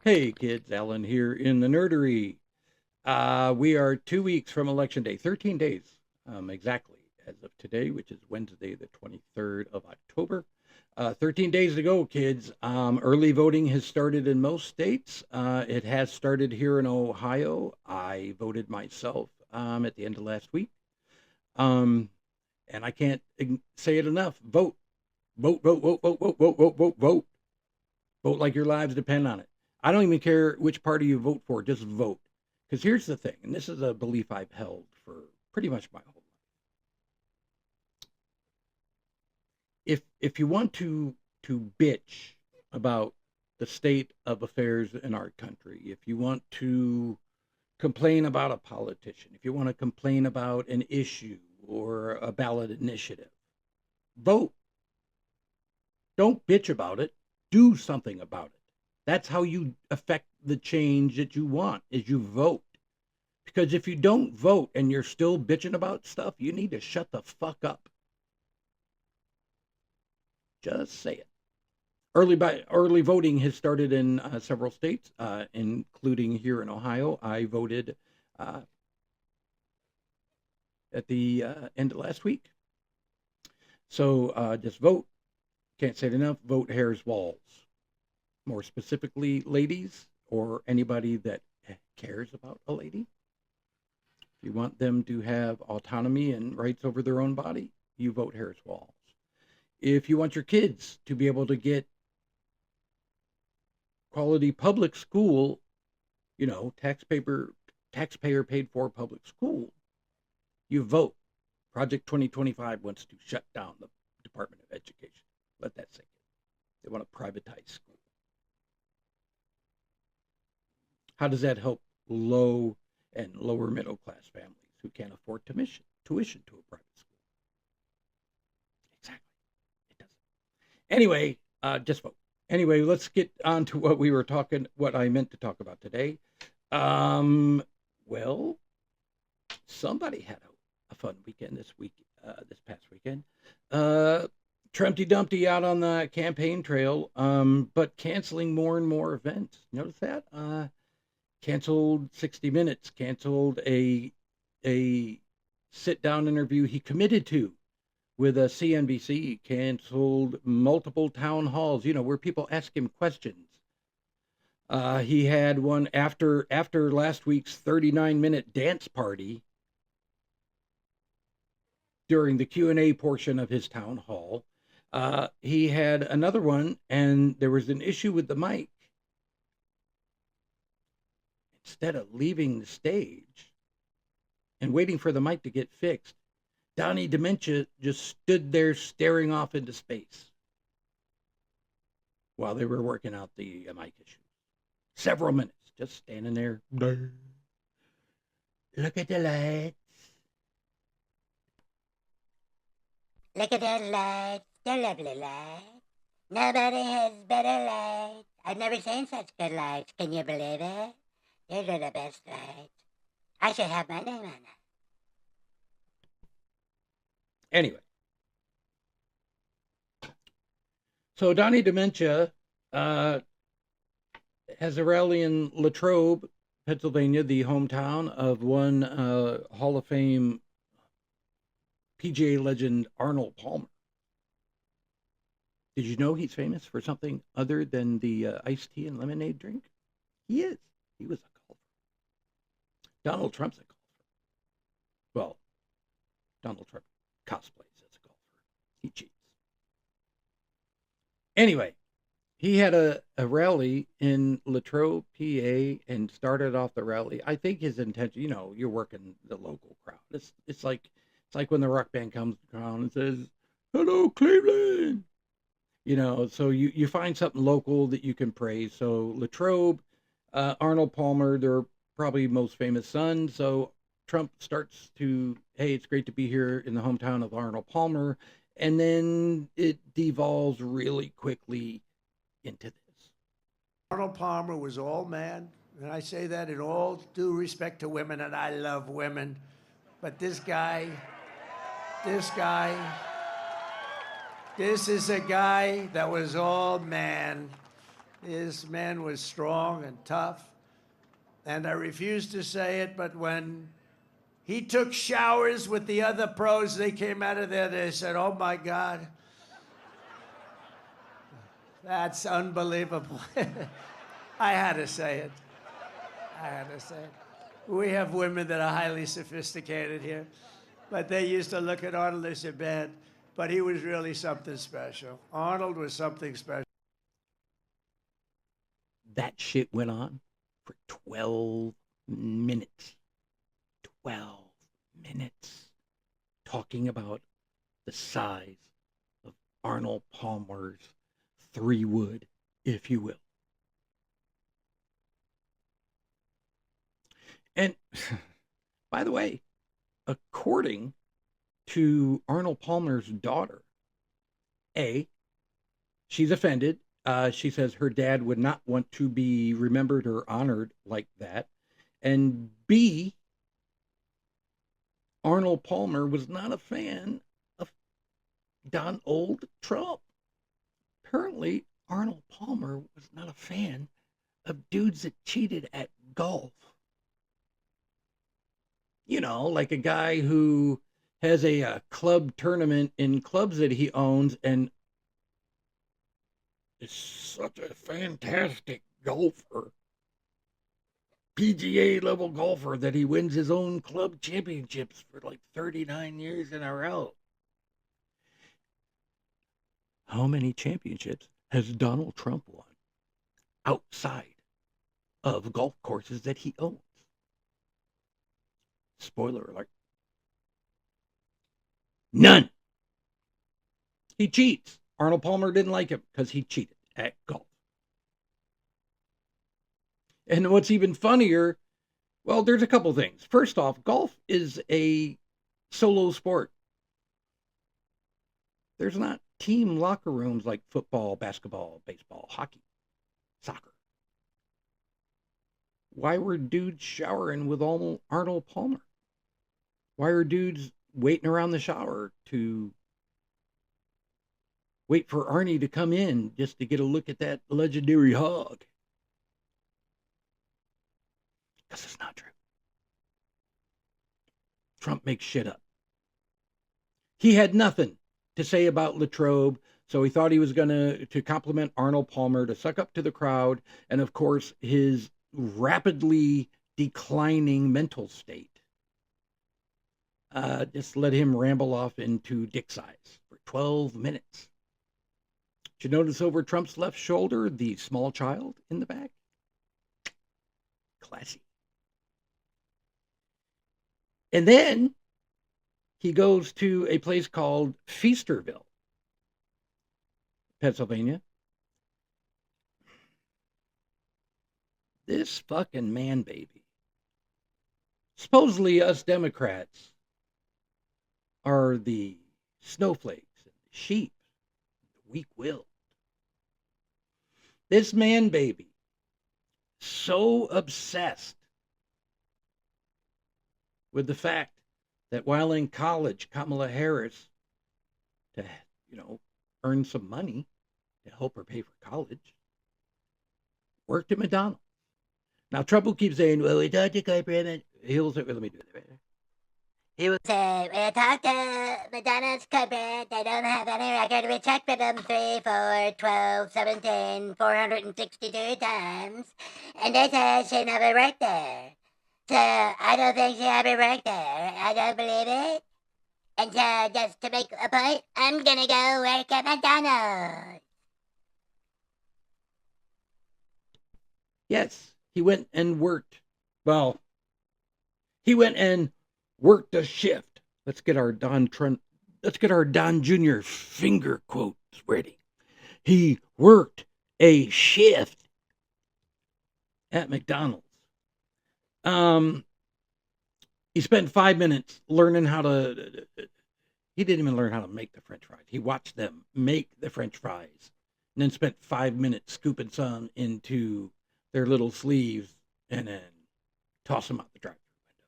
Hey kids, Alan here in the Nerdery. We are 2 weeks from Election Day, 13 days exactly as of today, which is Wednesday, the 23rd of October. 13 days to go, kids. Early voting has started in most states. It has started here in Ohio. I voted myself at the end of last week. Um, and I can't say it enough. Vote, vote, vote, vote, vote, vote, vote, vote, vote, vote. Vote like your lives depend on it. I don't even care which party you vote for, just vote. Because here's the thing, and this is a belief I've held for pretty much my whole life. If you want to bitch about the state of affairs in our country, if you want to complain about a politician, if you want to complain about an issue or a ballot initiative, vote. Don't bitch about it. Do something about it. That's how you affect the change that you want, is you vote. Because if you don't vote and you're still bitching about stuff, you need to shut the fuck up. Just say it. Early voting has started in several states, including here in Ohio. I voted uh, at the end of last week. So just vote. Can't say it enough. Vote Hare's Walls. More specifically, ladies or anybody that cares about a lady. If you want them to have autonomy and rights over their own body, you vote Harris Walls. If you want your kids to be able to get quality public school, taxpayer paid for public school, you vote. Project 2025 wants to shut down the Department of Education. Let that sink in. They want to privatize school. How does that help low and lower middle class families who can't afford tuition to a private school? Exactly. It doesn't. Anyway, just vote. Anyway, let's get on to what I meant to talk about today. Um, well, somebody had a fun weekend this past weekend. Trumpty Dumpty out on the campaign trail, but canceling more and more events. Notice that? Canceled 60 Minutes, canceled a sit down interview he committed to with a CNBC, canceled multiple town halls, where people ask him questions. He had one after last week's 39-minute dance party during the Q&A portion of his town hall. He had another one, and there was an issue with the mic. Instead of leaving the stage and waiting for the mic to get fixed, Donnie Dementia just stood there staring off into space while they were working out the mic issue. Several minutes, just standing there. Look at the lights. Look at the lights, the lovely lights. Nobody has better lights. I've never seen such good lights. Can you believe it? These are the best lights. I should have my name on them. Anyway, so Donnie Dementia has a rally in Latrobe, Pennsylvania, the hometown of one Hall of Fame PGA legend Arnold Palmer. Did you know he's famous for something other than the iced tea and lemonade drink? He is. He was a golfer. Donald Trump's a golfer. Well, Donald Trump cosplays as a golfer. He cheats. Anyway, he had a rally in Latrobe, PA, and started off the rally. I think his intention, you're working the local crowd. It's like when the rock band comes around and says, "Hello, Cleveland." So you find something local that you can praise. So Latrobe, Arnold Palmer, their probably most famous son. So Trump starts to, hey, it's great to be here in the hometown of Arnold Palmer. And then it devolves really quickly into this. Arnold Palmer was all man, and I say that in all due respect to women, and I love women. But this is a guy that was all man. This man was strong and tough. And I refuse to say it, but when he took showers with the other pros, they came out of there, they said, oh my God, that's unbelievable. I had to say it. I had to say it. We have women that are highly sophisticated here, but they used to look at Arnold as a man, but he was really something special. Arnold was something special. That shit went on for 12 minutes. 12 minutes talking about the size of Arnold Palmer's 3-wood, if you will. And by the way, according to Arnold Palmer's daughter, she's offended. She says her dad would not want to be remembered or honored like that. And B, Arnold Palmer was not a fan of Donald Trump. Apparently, Arnold Palmer was not a fan of dudes that cheated at golf. You know, like a guy who has a club tournament in clubs that he owns and is such a fantastic golfer, PGA level golfer, that he wins his own club championships for like 39 years in a row. How many championships has Donald Trump won outside of golf courses that he owns? Spoiler alert. None. He cheats. Arnold Palmer didn't like him because he cheated at golf. And what's even funnier, well, there's a couple things. First off, golf is a solo sport. There's not team locker rooms like football, basketball, baseball, hockey, soccer. Why were dudes showering with Arnold Palmer? Why are dudes waiting around the shower to wait for Arnie to come in just to get a look at that legendary hog? Because it's not true. Trump makes shit up. He had nothing to say about Latrobe, so he thought he was going to compliment Arnold Palmer, to suck up to the crowd, and of course his rapidly declining mental state. Just let him ramble off into dick size for 12 minutes. Did you notice over Trump's left shoulder the small child in the back? Classy. And then he goes to a place called Feasterville, Pennsylvania. This fucking man baby. Supposedly us Democrats are the snowflakes and the sheep, the weak-willed. This man baby, so obsessed with the fact that while in college, Kamala Harris, to, earn some money to help her pay for college, worked at McDonald's. Now, Trump will keep saying, well, we talked to corporate. He'll say, let me do it. He will say, we talked to McDonald's corporate. They don't have any record. We checked with them 3, 4, 12, 17, 462 times. And they said she never worked there. So I don't think she ever worked there. I don't believe it. And so just to make a point, I'm gonna go work at McDonald's. Yes, he went and worked. Well, he went and worked a shift. Let's get our Don Jr. finger quotes ready. He worked a shift at McDonald's. He spent 5 minutes learning how to. He didn't even learn how to make the French fries. He watched them make the French fries, and then spent 5 minutes scooping some into their little sleeves, and then toss them out the drive-thru window.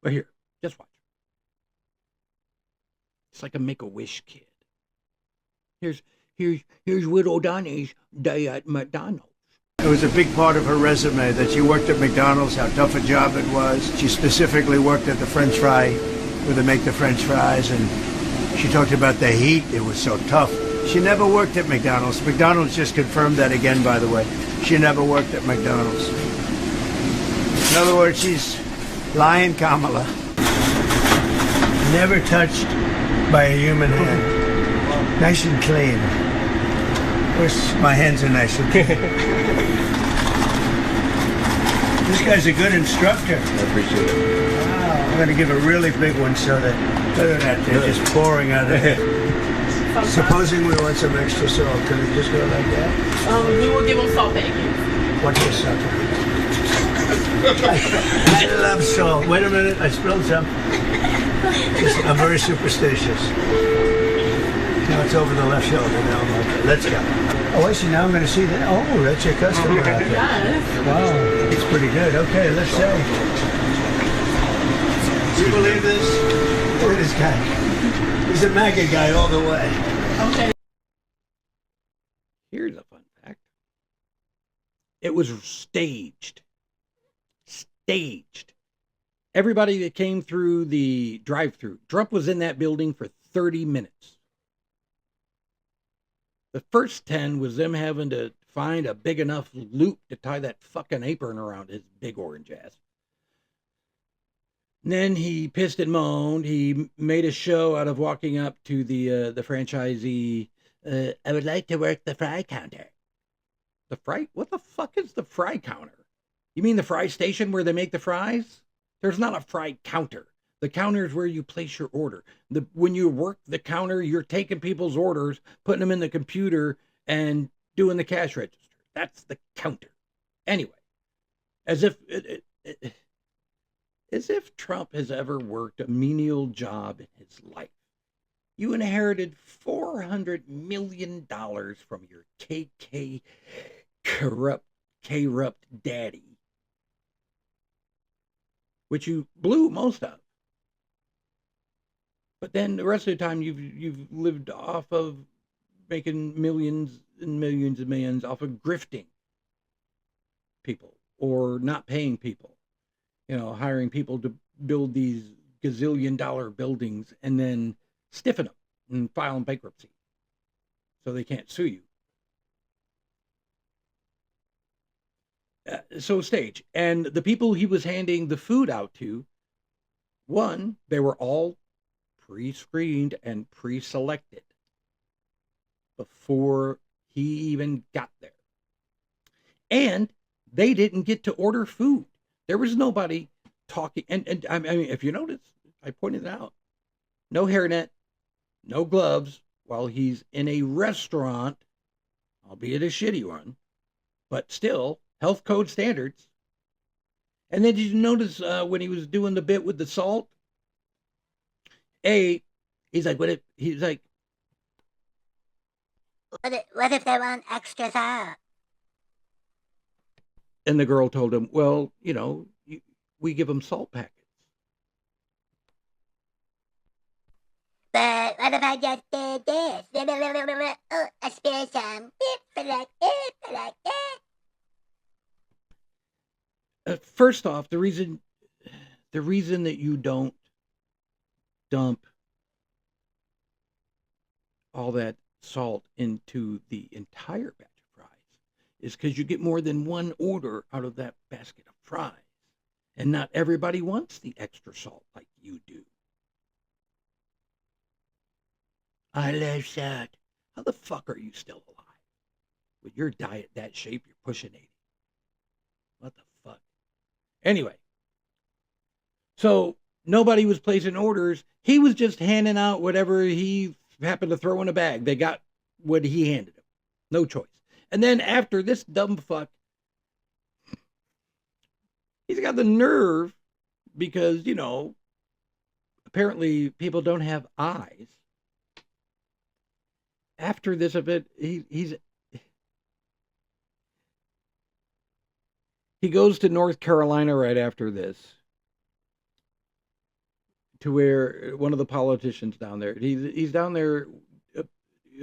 But here, just watch. It's like a Make-A-Wish kid. Here's here's Widow Donnie's day at McDonald's. It was a big part of her resume that she worked at McDonald's, how tough a job it was. She specifically worked at the French fry, where they make the French fries, and she talked about the heat. It was so tough. She never worked at McDonald's. McDonald's just confirmed that again, by the way. She never worked at McDonald's. In other words, she's Lion Kamala. Never touched by a human hand. Nice and clean. Of course, my hands are nice and clean. This guy's a good instructor. I appreciate it. Wow. I'm going to give a really big one so that, look at that, they're just pouring out of it. Supposing we want some extra salt, can we just go like that? We will give them salt packets. What's your salt? I love salt. Wait a minute, I spilled some. I'm very superstitious. Now it's over the left shoulder. Now I'm okay. Let's go. Oh, I see. Now I'm going to see that. Oh, that's your customer out there. Yes. Wow, it's pretty good. Okay, let's say. Do you believe this? Look at this guy. He's a MAGA guy all the way. Okay. Here's a fun fact. It was staged. Staged. Everybody that came through the drive-thru, Trump was in that building for 30 minutes. The first 10 was them having to find a big enough loop to tie that fucking apron around his big orange ass. And then he pissed and moaned. He made a show out of walking up to the franchisee. I would like to work the fry counter. The fry? What the fuck is the fry counter? You mean the fry station where they make the fries? There's not a fry counter. The counter is where you place your order. When you work the counter, you're taking people's orders, putting them in the computer, and doing the cash register. That's the counter. Anyway, as if Trump has ever worked a menial job in his life. You inherited $400 million from your KK corrupt daddy, which you blew most of. But then the rest of the time you've lived off of making millions and millions and millions off of grifting people or not paying people. You know, hiring people to build these gazillion-dollar buildings and then stiffen them and file bankruptcy so they can't sue you. So stage. And the people he was handing the food out to, one, they were all pre-screened and pre-selected before he even got there. And they didn't get to order food. There was nobody talking. And I mean, if you notice, I pointed it out, no hairnet, no gloves while he's in a restaurant, albeit a shitty one, but still health code standards. And then did you notice when he was doing the bit with the salt? He's like, what if they want extra salt? And the girl told him, well, you know, we give them salt packets. But what if I just did this? Oh, I spare some. First off, the reason that you don't dump all that salt into the entire batch of fries is because you get more than one order out of that basket of fries. And not everybody wants the extra salt like you do. I love salt. How the fuck are you still alive? With your diet that shape, you're pushing 80. What the fuck? Anyway, so nobody was placing orders. He was just handing out whatever he happened to throw in a bag. They got what he handed them. No choice. And then after this dumb fuck, he's got the nerve because, you know, apparently people don't have eyes. After this event, he goes to North Carolina right after this to where one of the politicians down there, he's down there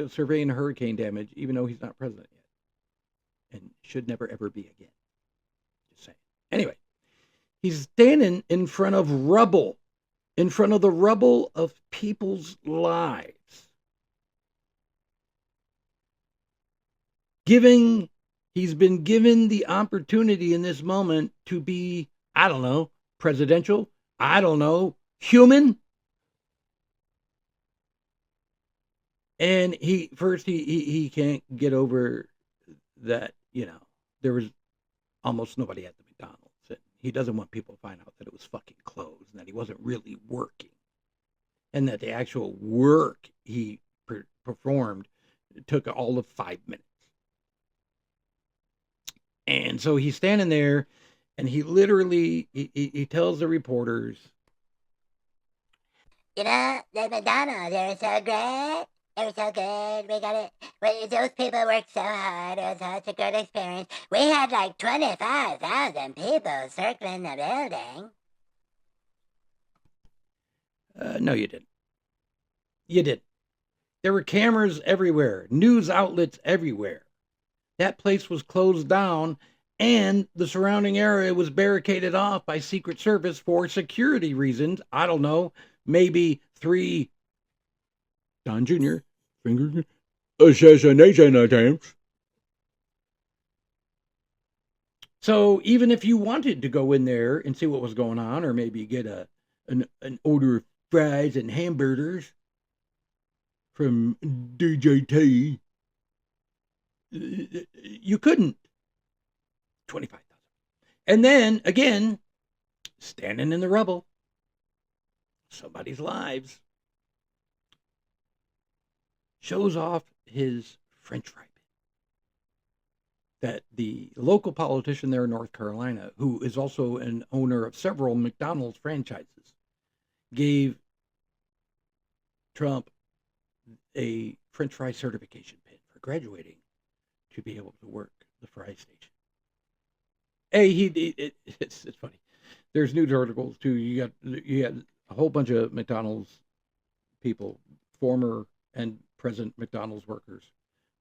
surveying hurricane damage, even though he's not president yet, and should never ever be again. Just saying. Anyway, he's standing in front of rubble, in front of the rubble of people's lives, he's been given the opportunity in this moment to be, I don't know, presidential, I don't know, human. And he can't get over that, there was almost nobody at the McDonald's. And he doesn't want people to find out that it was fucking closed and that he wasn't really working. And that the actual work he performed took all of 5 minutes. And so he's standing there and he literally, he tells the reporters, the McDonald's, they're so great. It was so good. We got it. Those people worked so hard. It was such a good experience. We had like 25,000 people circling the building. No, you didn't. You didn't. There were cameras everywhere, news outlets everywhere. That place was closed down, and the surrounding area was barricaded off by Secret Service for security reasons. I don't know, maybe 3 Don Jr. finger assassination attempts. So even if you wanted to go in there and see what was going on, or maybe get an order of fries and hamburgers from DJT, you couldn't. 25,000. And then again, standing in the rubble, somebody's lives, shows off his French fry pit that the local politician there in North Carolina, who is also an owner of several McDonald's franchises, gave Trump a French fry certification pin for graduating to be able to work the fry station. It's funny. There's news articles too. You got a whole bunch of McDonald's people, former and present McDonald's workers,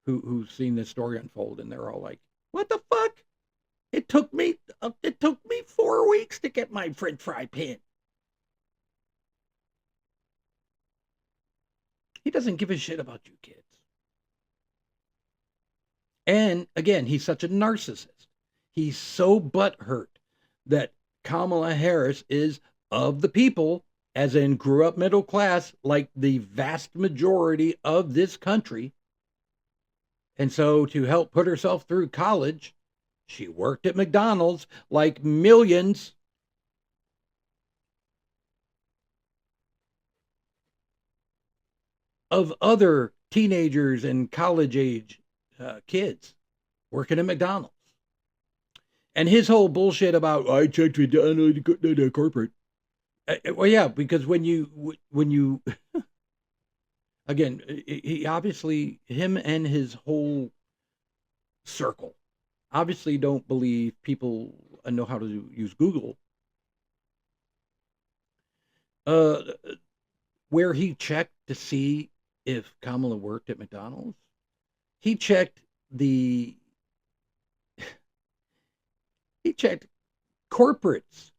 who've seen this story unfold, and they're all like, "What the fuck? It took me 4 weeks to get my French fry pin." He doesn't give a shit about you kids. And again, he's such a narcissist. He's so butthurt that Kamala Harris is of the people, as in grew up middle class, like the vast majority of this country. And so to help put herself through college, she worked at McDonald's like millions of other teenagers and college age kids working at McDonald's. And his whole bullshit about, I checked with the corporate. Well, yeah, because when you again, he obviously, him and his whole circle obviously don't believe people know how to use Google. Where he checked to see if Kamala worked at McDonald's, he checked corporate's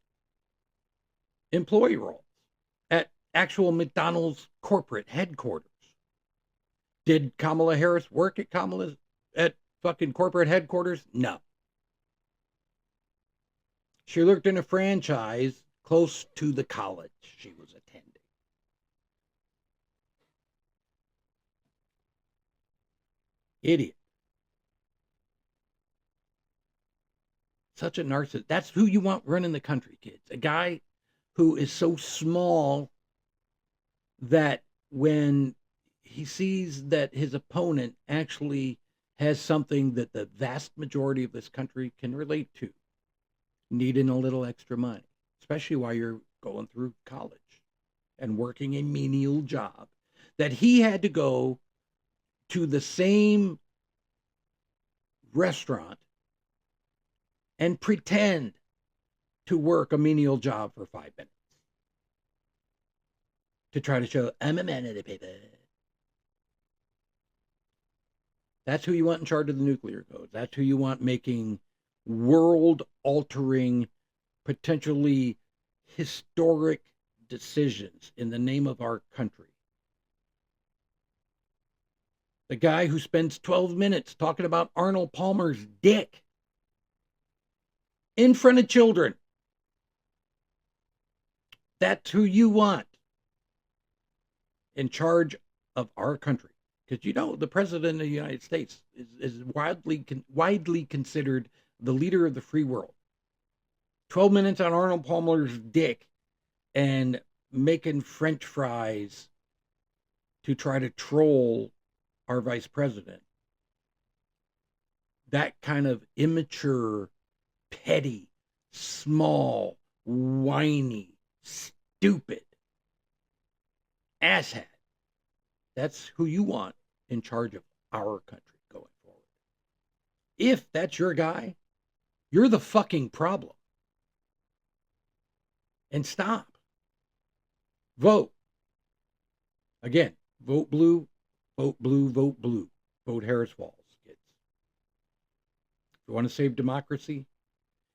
employee roles at actual McDonald's corporate headquarters. Did Kamala Harris work at fucking corporate headquarters? No. She worked in a franchise close to the college she was attending. Idiot. Such a narcissist. That's who you want running the country, kids. A guy who is so small that when he sees that his opponent actually has something that the vast majority of this country can relate to, needing a little extra money, especially while you're going through college and working a menial job, that he had to go to the same restaurant and pretend to work a menial job for 5 minutes to try to show, I'm a man of the paper. That's who you want in charge of the nuclear codes. That's who you want making world-altering, potentially historic decisions in the name of our country. The guy who spends 12 minutes talking about Arnold Palmer's dick in front of children. That's who you want in charge of our country. Because you know, the president of the United States is widely considered the leader of the free world. 12 minutes on Arnold Palmer's dick and making French fries to try to troll our vice president. That kind of immature, petty, small, whiny, stupid asshat. That's who you want in charge of our country going forward. If that's your guy, you're the fucking problem. And stop. Vote. Again, vote blue, vote blue, vote blue. Vote Harris Walls, kids. If you want to save democracy,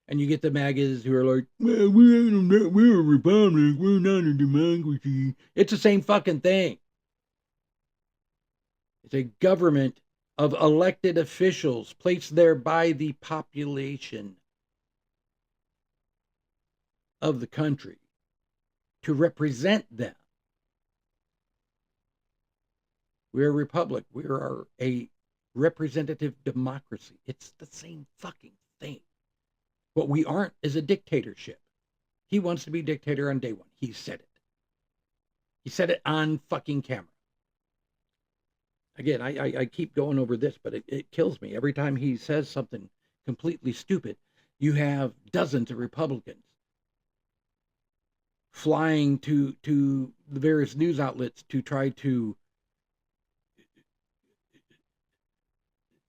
and you get the MAGAs who are like, well, we're a republic, we're not a democracy. It's the same fucking thing. It's a government of elected officials placed there by the population of the country to represent them. We're a republic. We are a representative democracy. It's the same fucking thing. What we aren't is a dictatorship. He wants to be dictator on day one. He said it. He said it on fucking camera. Again, I keep going over this, but it kills me. Every time he says something completely stupid, you have dozens of Republicans flying to the various news outlets to try to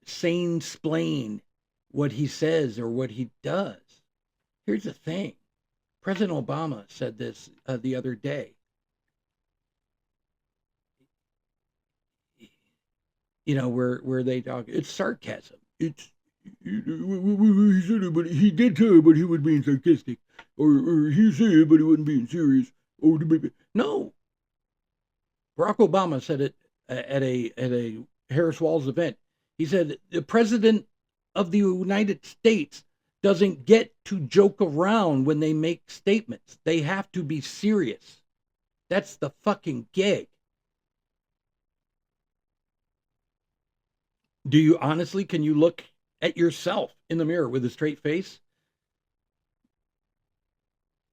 sane-splain what he says or what he does. Here's the thing. President Obama said this the other day. You know, where they talk, it's sarcasm. It's, he said it, but he did say it, but he was being sarcastic. Or he said it, but he wasn't being serious. No. Barack Obama said it at a Harris Walls event. He said, the president of the United States doesn't get to joke around when they make statements. They have to be serious. That's the fucking gig. Do you honestly, can you look at yourself in the mirror with a straight face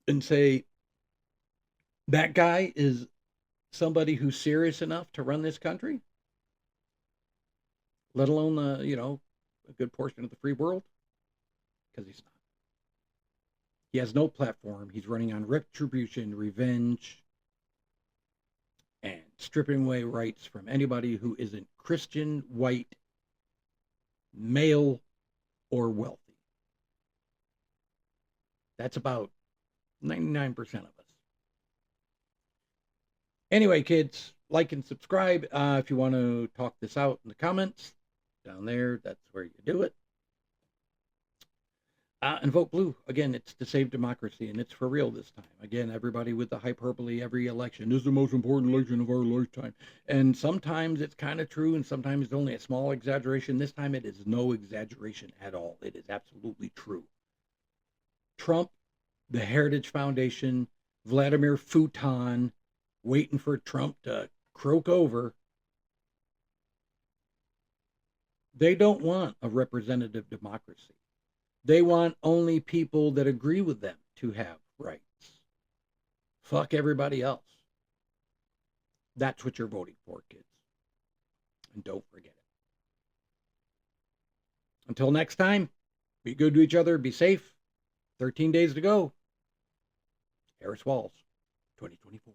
and say, that guy is somebody who's serious enough to run this country? Let alone, a good portion of the free world? Because he's not. He has no platform. He's running on retribution, revenge, and stripping away rights from anybody who isn't Christian, white, male, or wealthy. That's about 99% of us. Anyway, kids, like and subscribe. If you want to talk this out in the comments, down there, that's where you do it. And vote blue. Again, it's to save democracy, and it's for real this time. Again, everybody with the hyperbole, every election is the most important election of our lifetime. And sometimes it's kind of true, and sometimes it's only a small exaggeration. This time it is no exaggeration at all. It is absolutely true. Trump, the Heritage Foundation, Vladimir Futon, waiting for Trump to croak over. They don't want a representative democracy. They want only people that agree with them to have rights. Fuck everybody else. That's what you're voting for, kids. And don't forget it. Until next time, be good to each other, be safe. 13 days to go. Harris Walls, 2024.